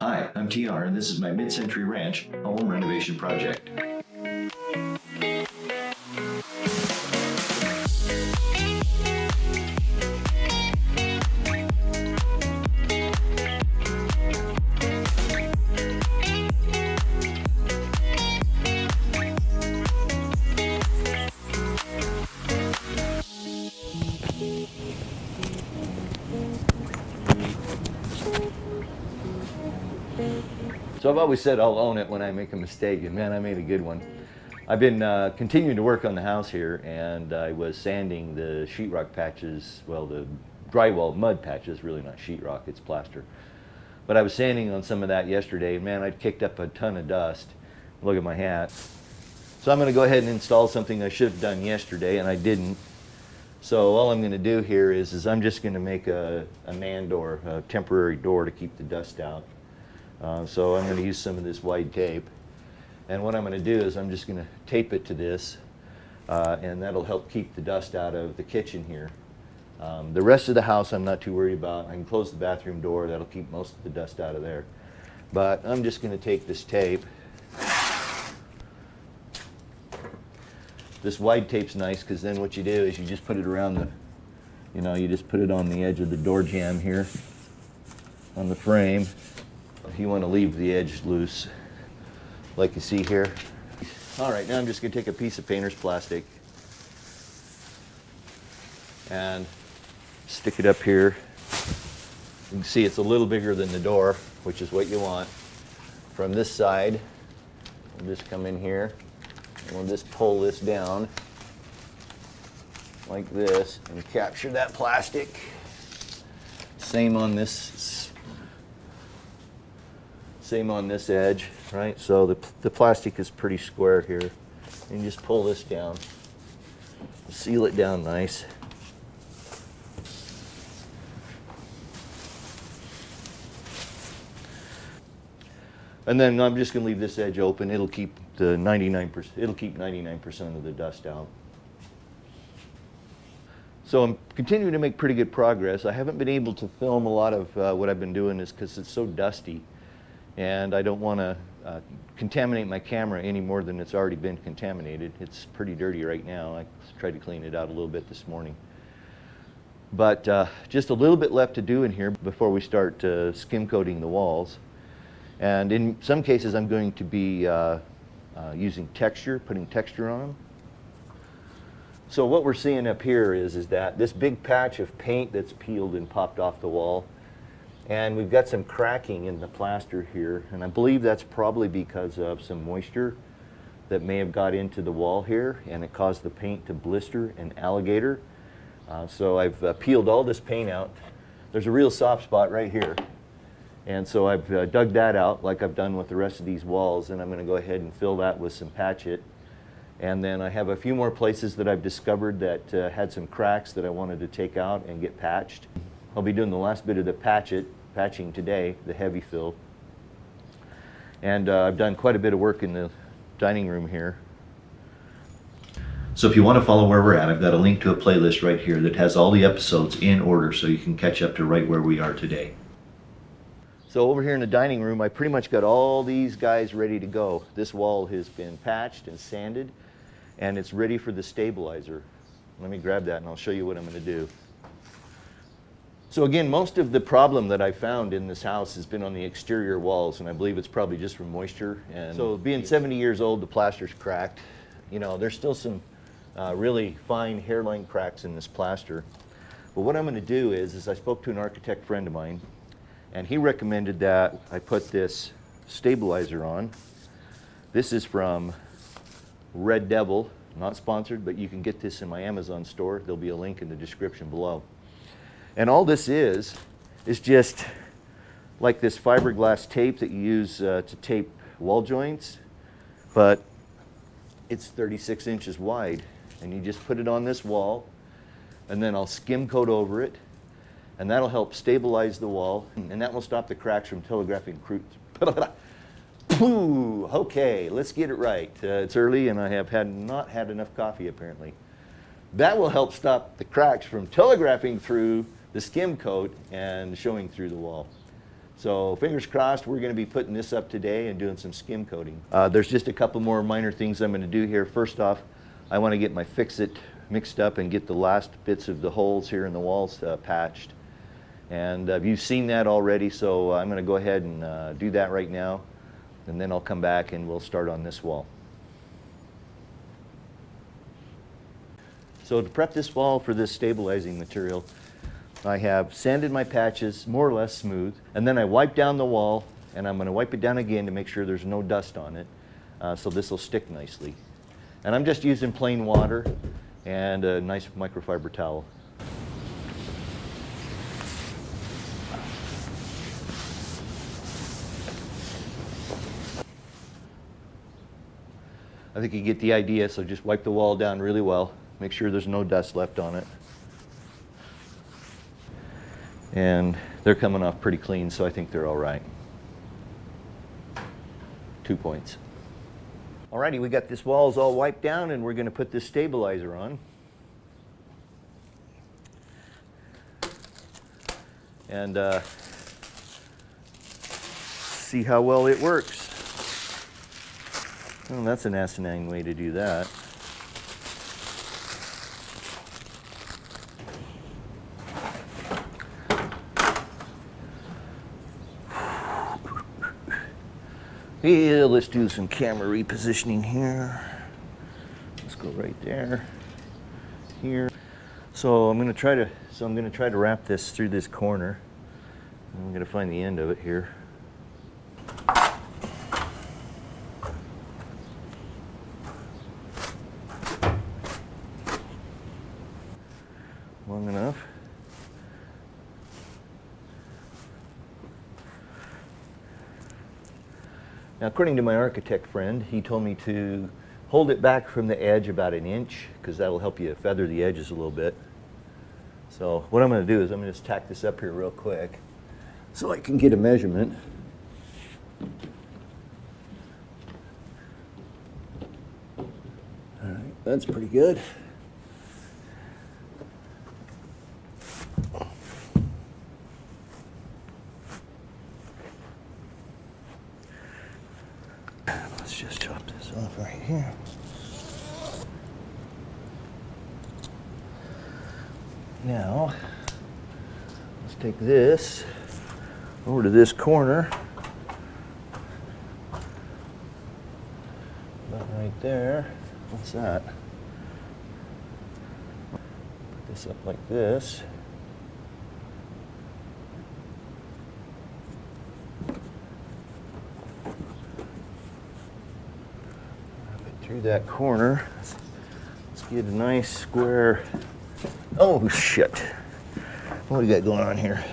Hi, I'm TR, and this is my mid-century ranch home renovation project. So I've always said I'll own it when I make a mistake, and man, I made a good one. I've been continuing to work on the house here, and I was sanding the sheetrock patches, well, the drywall mud patches, really not sheetrock, it's plaster. But I was sanding on some of that yesterday, and man, I'd kicked up a ton of dust. Look at my hat. So I'm going to go ahead and install something I should have done yesterday, and I didn't. So all I'm going to do here is I'm just going to make a man door, a temporary door to keep the dust out. So I'm going to use some of this wide tape, and what I'm going to do is I'm just going to tape it to this, and that'll help keep the dust out of the kitchen here. The rest of the house I'm not too worried about. I can close the bathroom door, that'll keep most of the dust out of there. But I'm just going to take this tape. This wide tape's nice because then what you do is you just put it around the, you just put it on the edge of the door jamb here on the frame. If you want to leave the edge loose, like you see here. All right, now I'm just going to take a piece of painter's plastic and stick it up here. You can see it's a little bigger than the door, which is what you want. From this side, we'll just come in here and we'll just pull this down like this and capture that plastic. Same on this edge, right? So the plastic is pretty square here. And you just pull this down, seal it down nice. And then I'm just going to leave this edge open. It'll keep the 99%. It'll keep 99% of the dust out. So I'm continuing to make pretty good progress. I haven't been able to film a lot of what I've been doing is because it's so dusty. And I don't want to contaminate my camera any more than it's already been contaminated. It's pretty dirty right now. I tried to clean it out a little bit this morning. But just a little bit left to do in here before we start skim coating the walls. And in some cases I'm going to be using texture, putting texture on them. So what we're seeing up here is that this big patch of paint that's peeled and popped off the wall. And we've got some cracking in the plaster here, and I believe that's probably because of some moisture that may have got into the wall here, and it caused the paint to blister and alligator. So I've peeled all this paint out. There's a real soft spot right here, and so I've dug that out like I've done with the rest of these walls, and I'm going to go ahead and fill that with some patchit. And then I have a few more places that I've discovered that had some cracks that I wanted to take out and get patched. I'll be doing the last bit of the patching today, the heavy fill. And I've done quite a bit of work in the dining room here. So if you want to follow where we're at, I've got a link to a playlist right here that has all the episodes in order so you can catch up to right where we are today. So over here in the dining room, I pretty much got all these guys ready to go. This wall has been patched and sanded, and it's ready for the stabilizer. Let me grab that and I'll show you what I'm going to do. So again, most of the problem that I found in this house has been on the exterior walls, and I believe it's probably just from moisture. And so being 70 years old, the plaster's cracked. There's still some really fine hairline cracks in this plaster. But what I'm going to do is I spoke to an architect friend of mine, and he recommended that I put this stabilizer on. This is from Red Devil, not sponsored, but you can get this in my Amazon store. There'll be a link in the description below. And all this is just like this fiberglass tape that you use to tape wall joints, but it's 36 inches wide. And you just put it on this wall, and then I'll skim coat over it, and that'll help stabilize the wall, and that will stop the cracks from telegraphing through. Okay, let's get it right. It's early, and I have not had enough coffee apparently. That will help stop the cracks from telegraphing through the skim coat and showing through the wall. So fingers crossed, we're going to be putting this up today and doing some skim coating. There's just a couple more minor things I'm going to do here. First off, I want to get my fix-it mixed up and get the last bits of the holes here in the walls patched. And you've seen that already, so I'm going to go ahead and do that right now. And then I'll come back and we'll start on this wall. So to prep this wall for this stabilizing material, I have sanded my patches more or less smooth, and then I wipe down the wall, and I'm going to wipe it down again to make sure there's no dust on it, so this will stick nicely. And I'm just using plain water and a nice microfiber towel. I think you get the idea, so just wipe the wall down really well. Make sure there's no dust left on it. And they're coming off pretty clean, so I think they're all right. 2 points. Alrighty, we got this walls all wiped down, and we're going to put this stabilizer on. And see how well it works. Well, that's an asinine way to do that. Yeah, let's do some camera repositioning here. Let's go right there, here. So I'm going to try to wrap this through this corner. I'm going to find the end of it here. Long enough. Now, according to my architect friend, he told me to hold it back from the edge about 1 inch, because that'll help you feather the edges a little bit. So what I'm going to do is I'm going to just tack this up here real quick so I can get a measurement. All right, that's pretty good. Let's just chop this off right here. Now, let's take this over to this corner. About right there. What's that? Put this up like this. Through that corner. Let's get a nice square. Oh shit. What do we got going on here?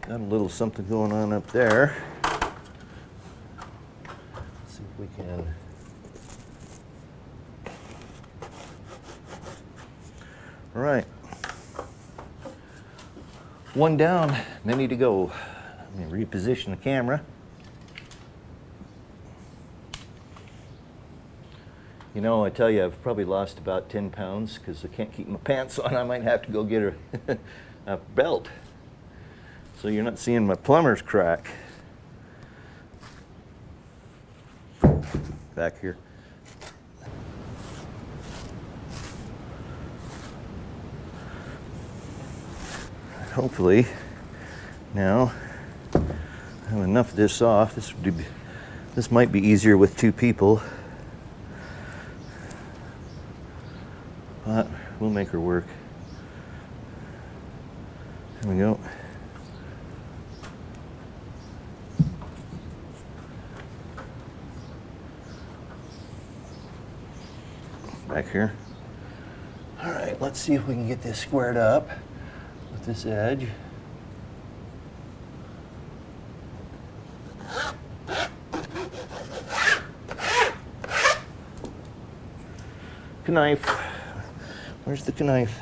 Got a little something going on up there. Let's see if we can. All right. One down, many to go. Let me reposition the camera. You know, I tell you, I've probably lost about 10 pounds because I can't keep my pants on. I might have to go get a belt. So you're not seeing my plumber's crack. Back here. Hopefully, now I have enough of this off. This might be easier with 2 people, but we'll make her work. There we go. Back here. All right, let's see if we can get this squared up with this edge. Knife. Where's the knife?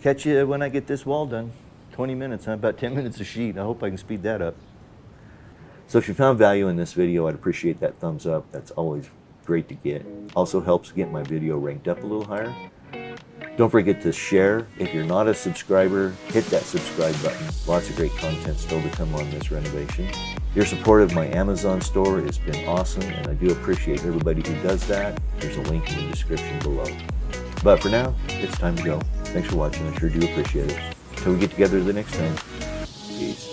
catch you when I get this wall done. 20 minutes, huh? About 10 minutes a sheet. I hope I can speed that up. So if you found value in this video, I'd appreciate that thumbs up. That's always great to get. Also helps get my video ranked up a little higher. Don't forget to share. If you're not a subscriber, hit that subscribe button. Lots of great content still to come on this renovation. Your support of my Amazon store has been awesome, and I do appreciate everybody who does that. There's a link in the description below. But for now, it's time to go. Thanks for watching. I sure do appreciate it. Until we get together the next time, peace.